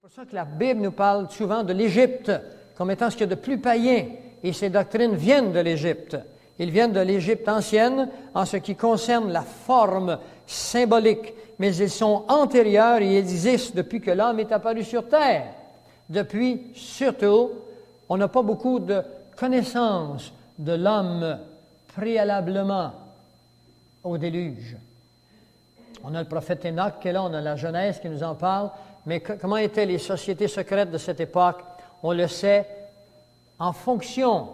C'est pour ça que la Bible nous parle souvent de l'Égypte comme étant ce qu'il y a de plus païen, et ces doctrines viennent de l'Égypte. Ils viennent de l'Égypte ancienne en ce qui concerne la forme symbolique, mais ils sont antérieurs et existent depuis que l'homme est apparu sur terre. Depuis, surtout, on n'a pas beaucoup de connaissances de l'homme préalablement au déluge. On a le prophète Enoch qui est là, on a la Genèse qui nous en parle, mais comment étaient les sociétés secrètes de cette époque? On le sait en fonction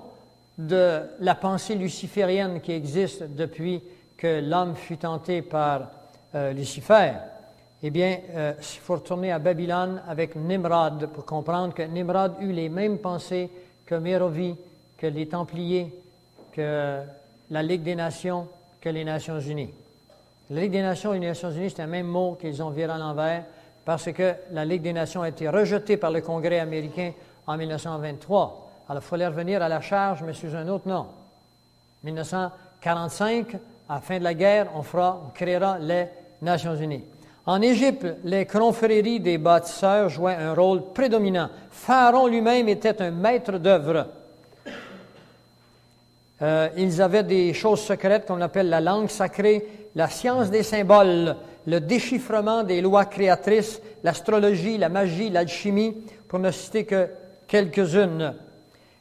de la pensée luciférienne qui existe depuis que l'homme fut tenté par Lucifer. Eh bien, il faut retourner à Babylone avec Nimrod pour comprendre que Nimrod eut les mêmes pensées que Mérovie, que les Templiers, que la Ligue des Nations, que les Nations Unies. La Ligue des Nations et les Nations Unies, c'est un même mot qu'ils ont viré à l'envers parce que la Ligue des Nations a été rejetée par le Congrès américain en 1923. Alors, il fallait revenir à la charge, mais sous un autre nom. 1945, à la fin de la guerre, on créera les Nations Unies. En Égypte, les confréries des bâtisseurs jouaient un rôle prédominant. Pharaon lui-même était un maître d'œuvre. Ils avaient des choses secrètes qu'on appelle la langue sacrée, la science des symboles, le déchiffrement des lois créatrices, l'astrologie, la magie, l'alchimie, pour ne citer que quelques-unes.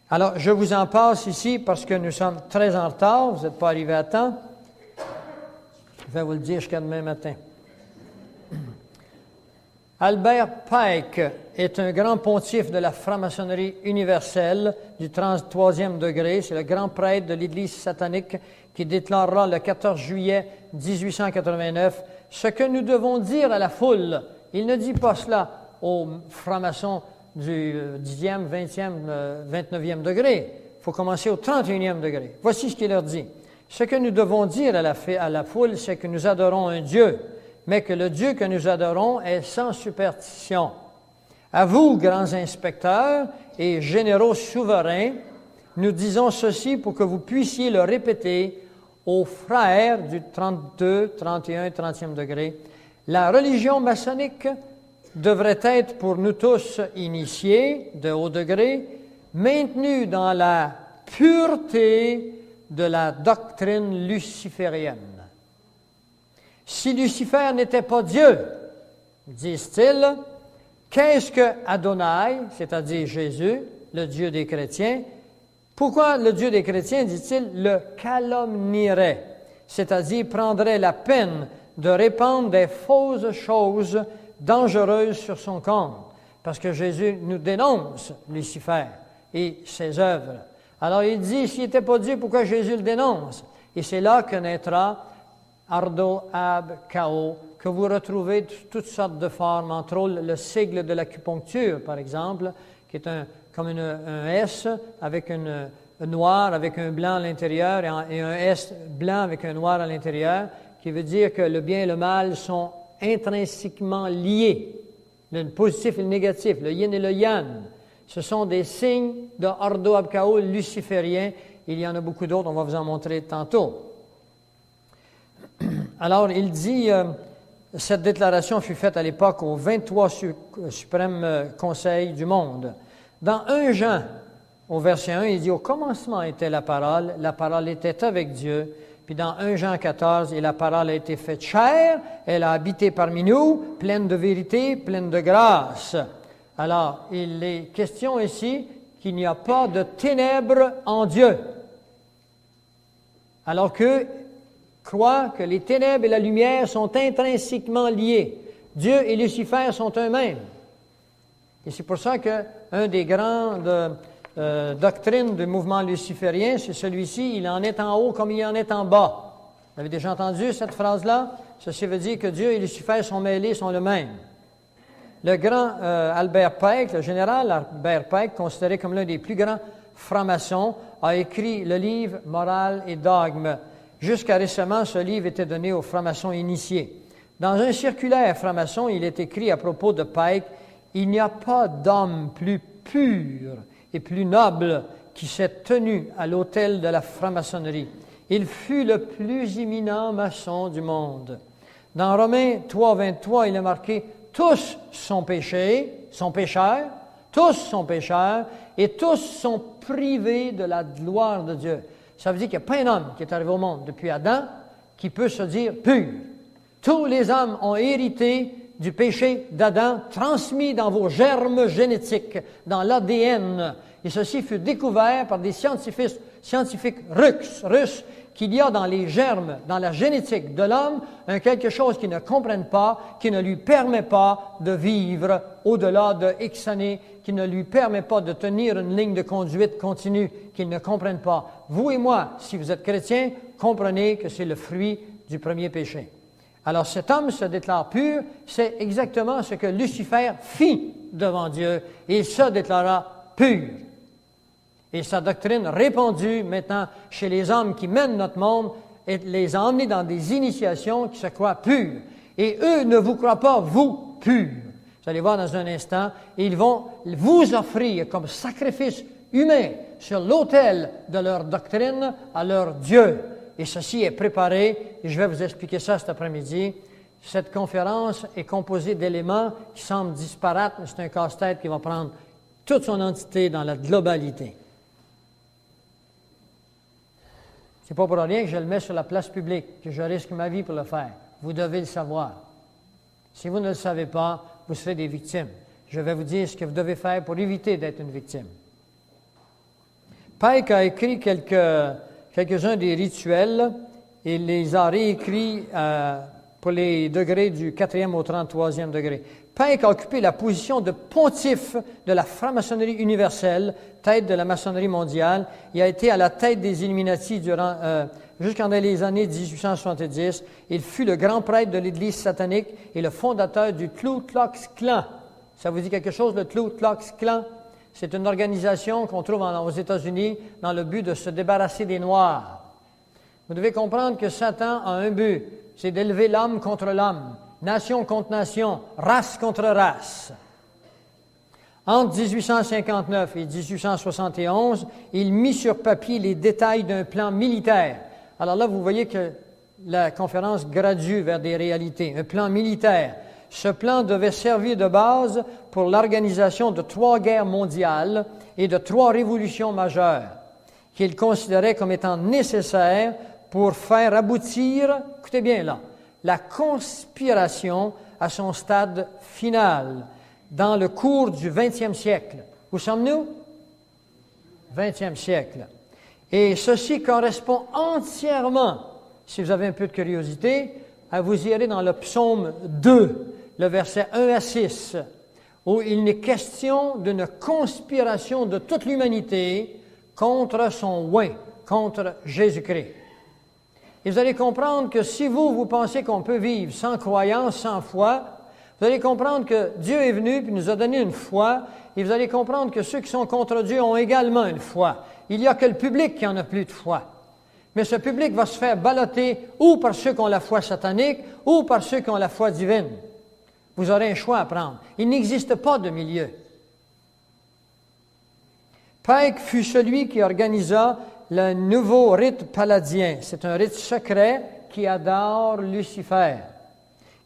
Alors, je vous en passe ici parce que nous sommes très en retard, vous n'êtes pas arrivés à temps. Je vais vous le dire jusqu'à demain matin. Albert Pike est un grand pontife de la franc-maçonnerie universelle du 33e degré. C'est le grand prêtre de l'Église satanique qui déclarera le 14 juillet 1889 ce que nous devons dire à la foule. Il ne dit pas cela aux francs-maçons du 10e, 20e, 29e degré. Il faut commencer au 31e degré. Voici ce qu'il leur dit. Ce que nous devons dire à la foule, c'est que nous adorons un Dieu, mais que le Dieu que nous adorons est sans superstition. À vous, grands inspecteurs et généraux souverains, nous disons ceci pour que vous puissiez le répéter aux frères du 32, 31 et 30e degré. La religion maçonnique devrait être pour nous tous initiés de haut degré, maintenue dans la pureté de la doctrine luciférienne. Si Lucifer n'était pas Dieu, disent-ils, qu'est-ce que Adonai, c'est-à-dire Jésus, le Dieu des chrétiens, pourquoi le Dieu des chrétiens, dit-il, le calomnierait, c'est-à-dire prendrait la peine de répandre des fausses choses dangereuses sur son compte, parce que Jésus nous dénonce Lucifer et ses œuvres. Alors il dit, s'il n'était pas Dieu, pourquoi Jésus le dénonce? Et c'est là que naîtra Ardo Ab Chaos, que vous retrouvez toutes sortes de formes, entre autres le sigle de l'acupuncture, par exemple, qui est comme un S avec un noir avec un blanc à l'intérieur et un S blanc avec un noir à l'intérieur, qui veut dire que le bien et le mal sont intrinsèquement liés, le positif et le négatif, le yin et le yang. Ce sont des signes de Ardo Ab Chaos luciférien. Il y en a beaucoup d'autres, on va vous en montrer tantôt. Alors, il dit, cette déclaration fut faite à l'époque au 23 suprême Conseil du monde. Dans 1 Jean, au verset 1, il dit, au commencement était la parole était avec Dieu. Puis dans 1 Jean 14, et la parole a été faite chair, elle a habité parmi nous, pleine de vérité, pleine de grâce. Alors, il est question ici qu'il n'y a pas de ténèbres en Dieu. Alors que croient que les ténèbres et la lumière sont intrinsèquement liés. Dieu et Lucifer sont eux-mêmes. Et c'est pour ça qu'un des grandes doctrines du mouvement luciférien, c'est celui-ci, il en est en haut comme il en est en bas. Vous avez déjà entendu cette phrase-là? Ceci veut dire que Dieu et Lucifer sont mêlés, sont le même. Le grand Albert Pike, le général Albert Pike, considéré comme l'un des plus grands francs-maçons, a écrit le livre « Morale et dogme ». Jusqu'à récemment, ce livre était donné aux francs-maçons initiés. Dans un circulaire franc-maçon, il est écrit à propos de Pike, « Il n'y a pas d'homme plus pur et plus noble qui s'est tenu à l'autel de la franc-maçonnerie. Il fut le plus éminent maçon du monde. » Dans Romains 3, 23, il est marqué « Tous sont péchés, sont pécheurs, tous sont pécheurs, et tous sont privés de la gloire de Dieu. Ça veut dire qu'il n'y a pas un homme qui est arrivé au monde depuis Adam qui peut se dire pur. Tous les hommes ont hérité du péché d'Adam, transmis dans vos germes génétiques, dans l'ADN. Et ceci fut découvert par des scientifiques russes qu'il y a dans les germes, dans la génétique de l'homme, quelque chose qu'ils ne comprennent pas, qui ne lui permet pas de vivre au-delà de X années, qui ne lui permet pas de tenir une ligne de conduite continue, qu'ils ne comprennent pas. Vous et moi, si vous êtes chrétiens, comprenez que c'est le fruit du premier péché. Alors cet homme se déclare pur, c'est exactement ce que Lucifer fit devant Dieu. Il se déclara pur. Et sa doctrine répandue maintenant chez les hommes qui mènent notre monde et les a emmenés dans des initiations qui se croient pures. Et eux ne vous croient pas, vous, purs. Vous allez voir dans un instant, ils vont vous offrir comme sacrifice humain sur l'autel de leur doctrine à leur Dieu. Et ceci est préparé, et je vais vous expliquer ça cet après-midi. Cette conférence est composée d'éléments qui semblent disparates, mais c'est un casse-tête qui va prendre toute son entité dans la globalité. C'est pas pour rien que je le mets sur la place publique, que je risque ma vie pour le faire. Vous devez le savoir. Si vous ne le savez pas, vous serez des victimes. Je vais vous dire ce que vous devez faire pour éviter d'être une victime. Pike a écrit quelques-uns des rituels et les a réécrits pour les degrés du 4e au 33e degré. Pike a occupé la position de pontife de la franc-maçonnerie universelle, tête de la maçonnerie mondiale. Il a été à la tête des Illuminati jusqu'en les années 1870. Il fut le grand prêtre de l'Église satanique et le fondateur du Ku Klux Klan. Ça vous dit quelque chose, le Ku Klux Klan? C'est une organisation qu'on trouve aux États-Unis dans le but de se débarrasser des Noirs. Vous devez comprendre que Satan a un but, c'est d'élever l'homme contre l'homme, nation contre nation, race contre race. Entre 1859 et 1871, il mit sur papier les détails d'un plan militaire. Alors là, vous voyez que la conférence gradue vers des réalités, un plan militaire. Ce plan devait servir de base pour l'organisation de 3 guerres mondiales et de 3 révolutions majeures qu'il considérait comme étant nécessaires pour faire aboutir, écoutez bien là, la conspiration à son stade final dans le cours du 20e siècle. Où sommes-nous? 20e siècle. Et ceci correspond entièrement, si vous avez un peu de curiosité, à vous irez dans le psaume 2, le verset 1 à 6, où il est question d'une conspiration de toute l'humanité contre son oint, contre Jésus-Christ. Et vous allez comprendre que si vous pensez qu'on peut vivre sans croyance, sans foi, vous allez comprendre que Dieu est venu et nous a donné une foi, et vous allez comprendre que ceux qui sont contre Dieu ont également une foi. Il n'y a que le public qui n'en a plus de foi. Mais ce public va se faire balloter ou par ceux qui ont la foi satanique ou par ceux qui ont la foi divine. Vous aurez un choix à prendre. Il n'existe pas de milieu. Pike fut celui qui organisa le nouveau rite paladien. C'est un rite secret qui adore Lucifer,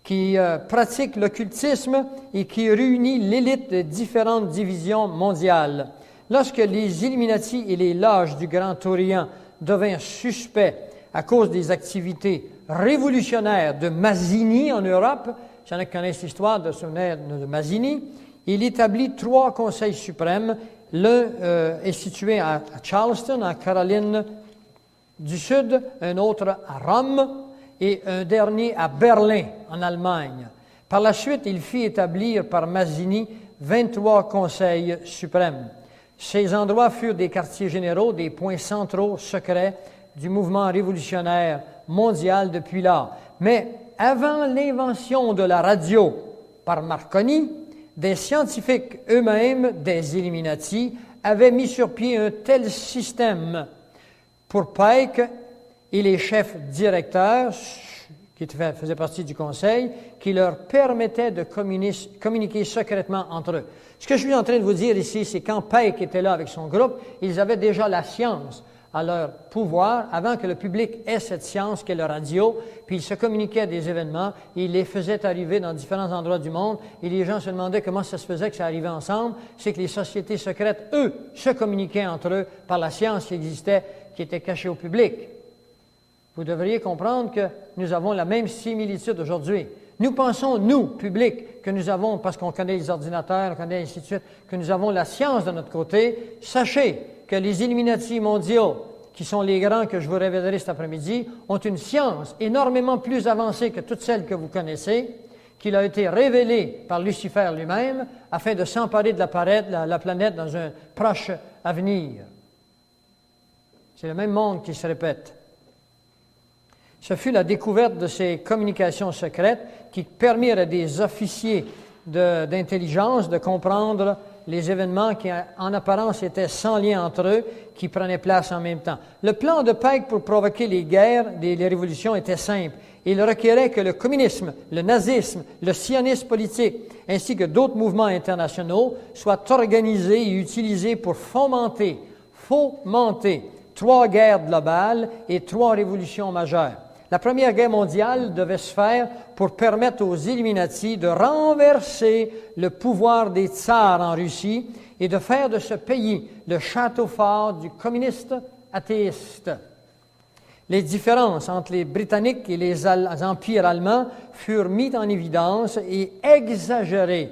qui pratique l'occultisme et qui réunit l'élite de différentes divisions mondiales. Lorsque les Illuminati et les loges du Grand Orient devinrent suspects à cause des activités révolutionnaires de Mazzini en Europe, il y en a qui connaissent l'histoire de Mazzini, il établit 3 conseils suprêmes. L'un est situé à Charleston, en Caroline du Sud, un autre à Rome et un dernier à Berlin, en Allemagne. Par la suite, il fit établir par Mazzini 23 conseils suprêmes. Ces endroits furent des quartiers généraux, des points centraux secrets du mouvement révolutionnaire mondial depuis là. Mais avant l'invention de la radio par Marconi, des scientifiques eux-mêmes, des Illuminati, avaient mis sur pied un tel système pour Pike et les chefs directeurs, qui faisaient partie du conseil, qui leur permettait de communiquer secrètement entre eux. Ce que je suis en train de vous dire ici, c'est quand Pike était là avec son groupe, ils avaient déjà la science. à leur pouvoir avant que le public ait cette science qu'est le radio, puis ils se communiquaient des événements, ils les faisaient arriver dans différents endroits du monde, et les gens se demandaient comment ça se faisait que ça arrivait ensemble. C'est que les sociétés secrètes, eux, se communiquaient entre eux par la science qui existait, qui était cachée au public. Vous devriez comprendre que nous avons la même similitude aujourd'hui. Nous pensons, nous, public, que nous avons, parce qu'on connaît les ordinateurs, on connaît ainsi de suite, que nous avons la science de notre côté. Sachez que les Illuminati mondiaux, qui sont les grands que je vous révélerai cet après-midi, ont une science énormément plus avancée que toutes celles que vous connaissez, qu'il a été révélée par Lucifer lui-même, afin de s'emparer de la planète dans un proche avenir. C'est le même monde qui se répète. Ce fut la découverte de ces communications secrètes qui permirent à des officiers d'intelligence de comprendre les événements qui, en apparence, étaient sans lien entre eux, qui prenaient place en même temps. Le plan de Pike pour provoquer les guerres, les révolutions, était simple. Il requérait que le communisme, le nazisme, le sionisme politique, ainsi que d'autres mouvements internationaux, soient organisés et utilisés pour fomenter 3 guerres globales et 3 révolutions majeures. La Première Guerre mondiale devait se faire pour permettre aux Illuminati de renverser le pouvoir des tsars en Russie et de faire de ce pays le château fort du communiste athéiste. Les différences entre les Britanniques et les empires allemands furent mises en évidence et exagérées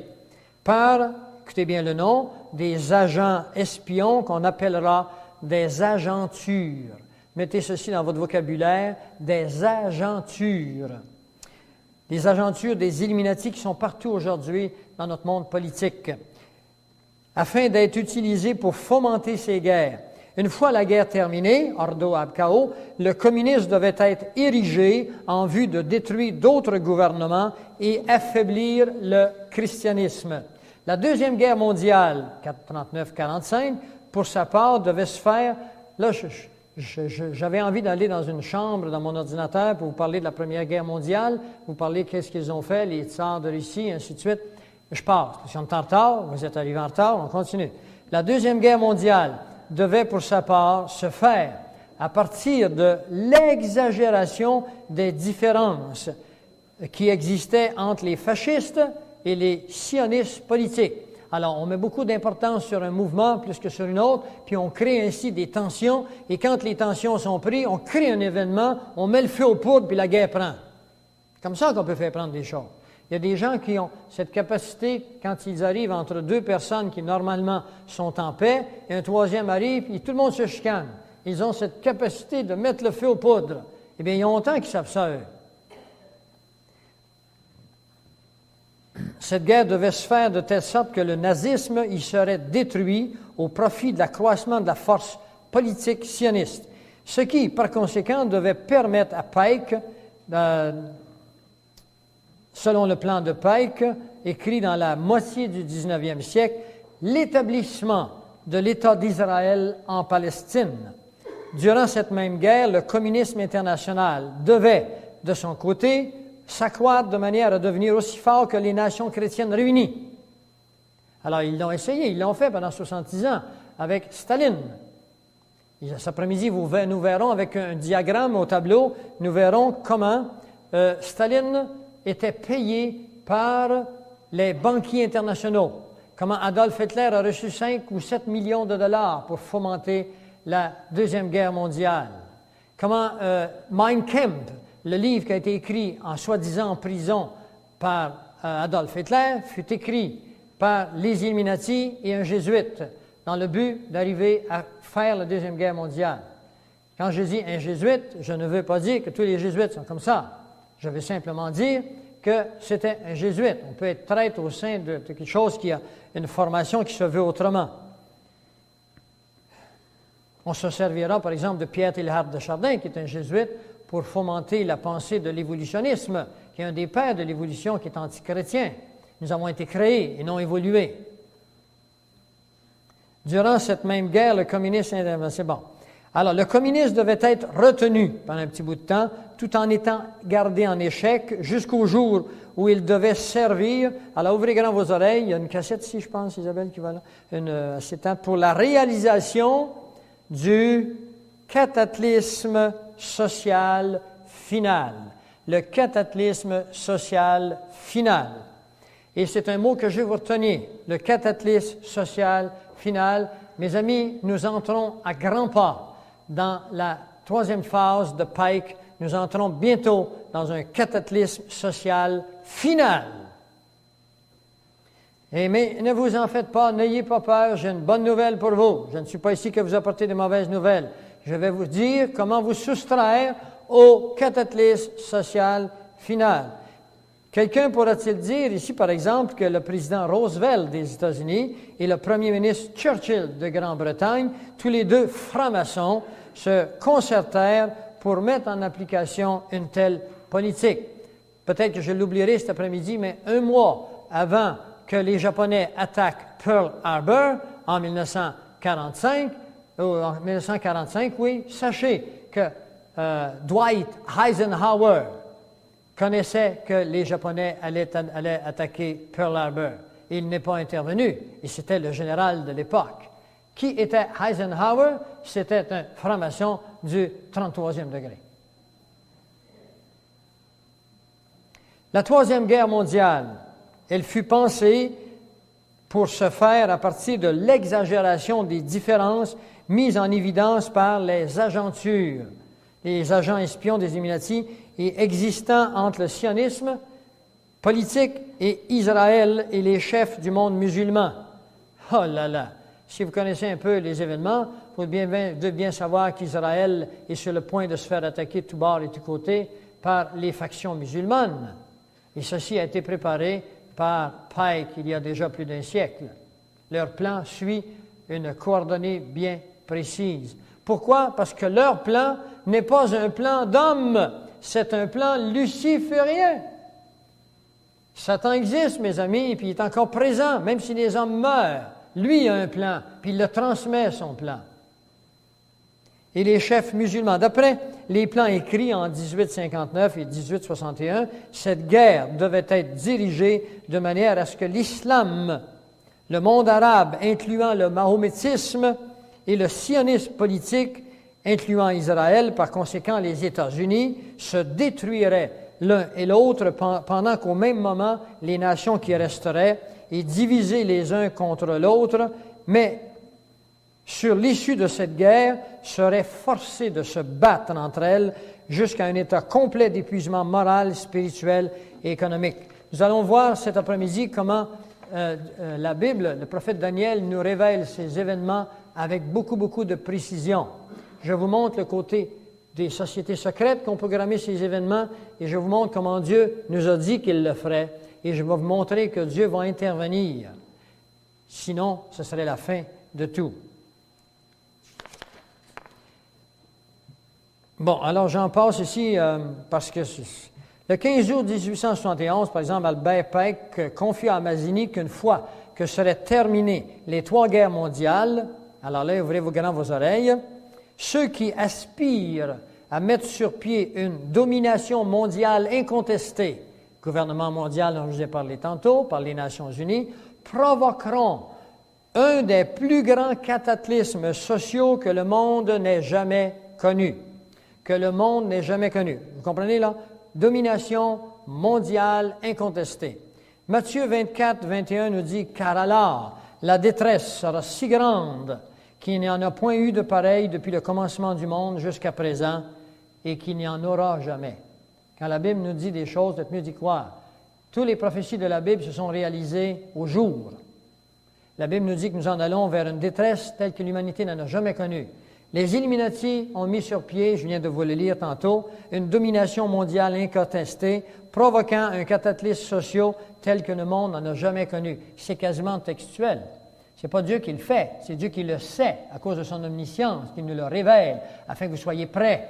par, écoutez bien le nom, des agents espions qu'on appellera des agentures. Mettez ceci dans votre vocabulaire, des agentures. Les agentures des Illuminati qui sont partout aujourd'hui dans notre monde politique, afin d'être utilisées pour fomenter ces guerres. Une fois la guerre terminée, ordo ab chaos, le communisme devait être érigé en vue de détruire d'autres gouvernements et affaiblir le christianisme. La Deuxième Guerre mondiale, 39-45, pour sa part, devait se faire... Là, j'avais envie d'aller dans une chambre, dans mon ordinateur, pour vous parler de la Première Guerre mondiale, vous parler qu'est-ce qu'ils ont fait, les tsars de Russie, ainsi de suite. Je pars. Si on est en retard, vous êtes arrivé en retard, on continue. La Deuxième Guerre mondiale devait, pour sa part, se faire à partir de l'exagération des différences qui existaient entre les fascistes et les sionistes politiques. Alors, on met beaucoup d'importance sur un mouvement plus que sur une autre, puis on crée ainsi des tensions, et quand les tensions sont prises, on crée un événement, on met le feu aux poudres, puis la guerre prend. Comme ça qu'on peut faire prendre des choses. Il y a des gens qui ont cette capacité, quand ils arrivent entre 2 personnes qui normalement sont en paix, et un troisième arrive, et tout le monde se chicane. Ils ont cette capacité de mettre le feu aux poudres. Eh bien, il y a longtemps qu'ils savent ça, eux. Cette guerre devait se faire de telle sorte que le nazisme y serait détruit au profit de l'accroissement de la force politique sioniste, ce qui, par conséquent, devait permettre à Pike, selon le plan de Pike, écrit dans la moitié du 19e siècle, l'établissement de l'État d'Israël en Palestine. Durant cette même guerre, le communisme international devait, de son côté, s'accroître de manière à devenir aussi fort que les nations chrétiennes réunies. Alors, ils l'ont essayé, ils l'ont fait pendant 70 ans avec Staline. Et cet après-midi, nous verrons avec un diagramme au tableau, nous verrons comment Staline était payé par les banquiers internationaux, comment Adolf Hitler a reçu 5 ou 7 millions de dollars pour fomenter la Deuxième Guerre mondiale, comment Mein Kampf, le livre qui a été écrit en soi-disant en prison par Adolf Hitler, fut écrit par les Illuminati et un jésuite dans le but d'arriver à faire la Deuxième Guerre mondiale. Quand je dis un jésuite, je ne veux pas dire que tous les jésuites sont comme ça. Je veux simplement dire que c'était un jésuite. On peut être traître au sein de quelque chose qui a une formation qui se veut autrement. On se servira, par exemple, de Pierre Teilhard de Chardin, qui est un jésuite, pour fomenter la pensée de l'évolutionnisme, qui est un des pères de l'évolution qui est antichrétien. Nous avons été créés et non évolués. Durant cette même guerre, le communisme... C'est bon. Alors, le communisme devait être retenu pendant un petit bout de temps, tout en étant gardé en échec jusqu'au jour où il devait servir. Alors, ouvrez grand vos oreilles. Il y a une cassette ici, je pense, Isabelle, qui va là. Une acétate pour la réalisation du cataclysme social final. Le cataclysme social final. Et c'est un mot que je veux vous retenir, le cataclysme social final. Mes amis, nous entrons à grands pas dans la troisième phase de Pâques. Nous entrons bientôt dans un cataclysme social final. Mais ne vous en faites pas, n'ayez pas peur, j'ai une bonne nouvelle pour vous. Je ne suis pas ici que vous apporter de mauvaises nouvelles. Je vais vous dire comment vous soustraire au cataclysme social final. Quelqu'un pourra-t-il dire ici, par exemple, que le président Roosevelt des États-Unis et le premier ministre Churchill de Grande-Bretagne, tous les deux francs-maçons, se concertèrent pour mettre en application une telle politique. Peut-être que je l'oublierai cet après-midi, mais un mois avant que les Japonais attaquent Pearl Harbor en 1945, oui, sachez que Dwight Eisenhower connaissait que les Japonais allaient attaquer Pearl Harbor. Il n'est pas intervenu, et c'était le général de l'époque. Qui était Eisenhower? C'était un franc-maçon du 33e degré. La Troisième Guerre mondiale, elle fut pensée pour se faire à partir de l'exagération des différences mises en évidence par les agentures, les agents espions des Illuminati et existant entre le sionisme politique et Israël et les chefs du monde musulman. Oh là là! Si vous connaissez un peu les événements, vous devez bien savoir qu'Israël est sur le point de se faire attaquer de tous bords et de tous côtés par les factions musulmanes. Et ceci a été préparé par Pike il y a déjà plus d'un siècle. Leur plan suit une coordonnée bien précise. Pourquoi? Parce que leur plan n'est pas un plan d'homme, c'est un plan luciférien. Satan existe, mes amis, puis il est encore présent, même si les hommes meurent. Lui a un plan, puis il le transmet, son plan. Et les chefs musulmans, d'après les plans écrits en 1859 et 1861, cette guerre devait être dirigée de manière à ce que l'islam, le monde arabe, incluant le mahométisme, et le sionisme politique, incluant Israël, par conséquent les États-Unis, se détruiraient l'un et l'autre pendant qu'au même moment, les nations qui resteraient et divisées les uns contre l'autre, mais sur l'issue de cette guerre, seraient forcées de se battre entre elles jusqu'à un état complet d'épuisement moral, spirituel et économique. Nous allons voir cet après-midi comment la Bible, le prophète Daniel, nous révèle ces événements avec beaucoup de précision. Je vous montre le côté des sociétés secrètes qui ont programmé ces événements et je vous montre comment Dieu nous a dit qu'il le ferait et je vais vous montrer que Dieu va intervenir. Sinon, ce serait la fin de tout. Bon, alors j'en passe ici parce que le 15 août 1871, par exemple, Albert Pike confia à Mazzini qu'une fois que seraient terminées les 3 guerres mondiales, alors là, ouvrez vos oreilles, ceux qui aspirent à mettre sur pied une domination mondiale incontestée, gouvernement mondial dont je vous ai parlé tantôt, par les Nations unies, provoqueront un des plus grands cataclysmes sociaux que le monde n'ait jamais connu. Que le monde n'ait jamais connu. Vous comprenez là? Domination mondiale incontestée. Matthieu 24, 21 nous dit « Car alors, la détresse sera si grande qu'il n'y en a point eu de pareil depuis le commencement du monde jusqu'à présent et qu'il n'y en aura jamais. » Quand la Bible nous dit des choses, c'est mieux d'y croire. Toutes les prophéties de la Bible se sont réalisées au jour. La Bible nous dit que nous en allons vers une détresse telle que l'humanité n'en a jamais connue. Les Illuminati ont mis sur pied, je viens de vous le lire tantôt, une domination mondiale incontestée, provoquant un cataclysme social tel que le monde n'en a jamais connu. C'est quasiment textuel. Ce n'est pas Dieu qui le fait, c'est Dieu qui le sait à cause de son omniscience, qui nous le révèle, afin que vous soyez prêts.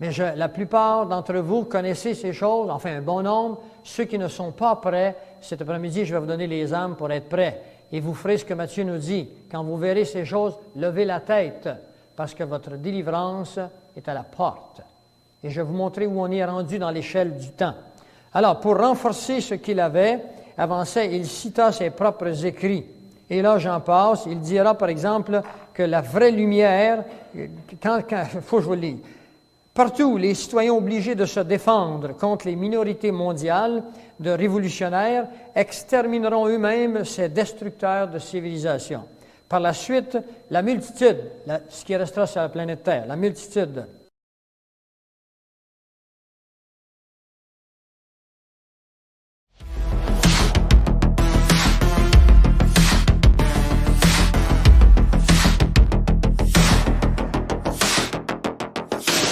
Mais la plupart d'entre vous connaissez ces choses, enfin un bon nombre. Ceux qui ne sont pas prêts, cet après-midi, je vais vous donner les armes pour être prêts. Et vous ferez ce que Matthieu nous dit. Quand vous verrez ces choses, levez la tête, parce que votre délivrance est à la porte. Et je vais vous montrer où on est rendu dans l'échelle du temps. Alors, pour renforcer ce qu'il avait, avant ça, il cita ses propres écrits. Et là, j'en passe. Il dira, par exemple, que la vraie lumière, faut que je vous le dise, partout, les citoyens obligés de se défendre contre les minorités mondiales de révolutionnaires extermineront eux-mêmes ces destructeurs de civilisation. Par la suite, la multitude, ce qui restera sur la planète Terre, la multitude